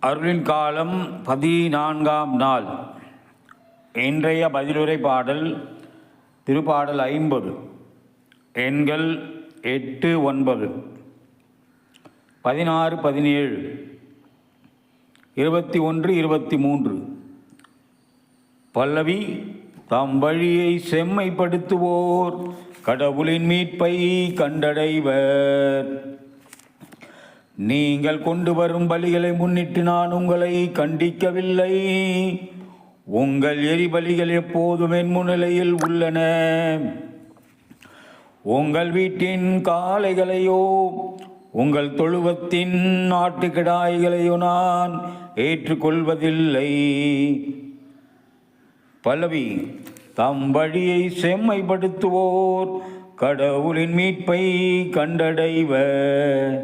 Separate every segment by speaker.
Speaker 1: அருளின் காலம் 14ஆம் நாள். இன்றைய பதிலுரை பாடல் திருப்பாடல் 50, எண்கள் 8, 9, 16, 17, 21, 23. பல்லவி: தம் வழியை செம்மைப்படுத்துவோர் கடவுளின் மீட்பை கண்டடைவர். நீங்கள் கொண்டு வரும் பலிகளை முன்னிட்டு நான் உங்களை கண்டிக்கவில்லை. உங்கள் எரிபலிகள் எப்போதும் என் முன்னிலையில் உள்ளன. உங்கள் வீட்டின் காளைகளையோ உங்கள் தொழுவத்தின் ஆட்டுக்கிடாய்களையோ நான் ஏற்றுக்கொள்வதில்லை. பல்லவி: தம் வழியை செம்மைப்படுத்துவோர் கடவுளின் மீட்பை கண்டடைவர்.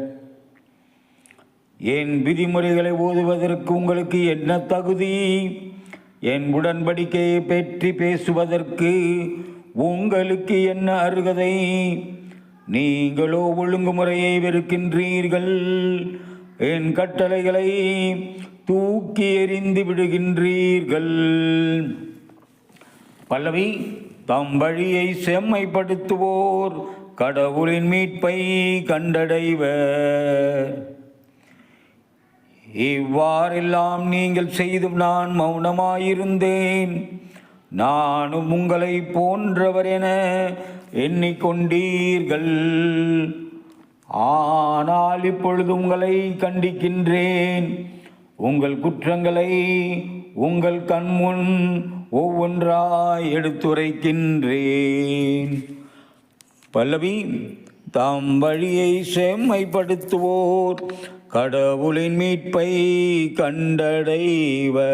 Speaker 1: என் விதிமுறைகளை ஓதுவதற்கு உங்களுக்கு என்ன தகுதி? என் உடன்படிக்கையை பற்றி பேசுவதற்கு உங்களுக்கு என்ன அருகதை? நீங்களோ ஒழுங்குமுறையை வெறுக்கின்றீர்கள், என் கட்டளைகளை தூக்கி எறிந்து விடுகின்றீர்கள். பல்லவி: தம் வழியை செம்மைப்படுத்துவோர் கடவுளின் மீட்பை கண்டடைவர். இவ்வாறெல்லாம் நீங்கள் செய்தும் நான் மௌனமாயிருந்தேன். நானும் உங்களை போன்றவர் என எண்ணிக்கொண்டீர்கள். ஆனால் இப்பொழுது உங்களை கண்டிக்கின்றேன். உங்கள் குற்றங்களை உங்கள் கண்முன் ஒவ்வொன்றாய் எடுத்துரைக்கின்றேன். பல்லவி: தம் வழியை செம்மைப்படுத்துவோர் கடவுளின் மீட்பை கண்டடைவர்.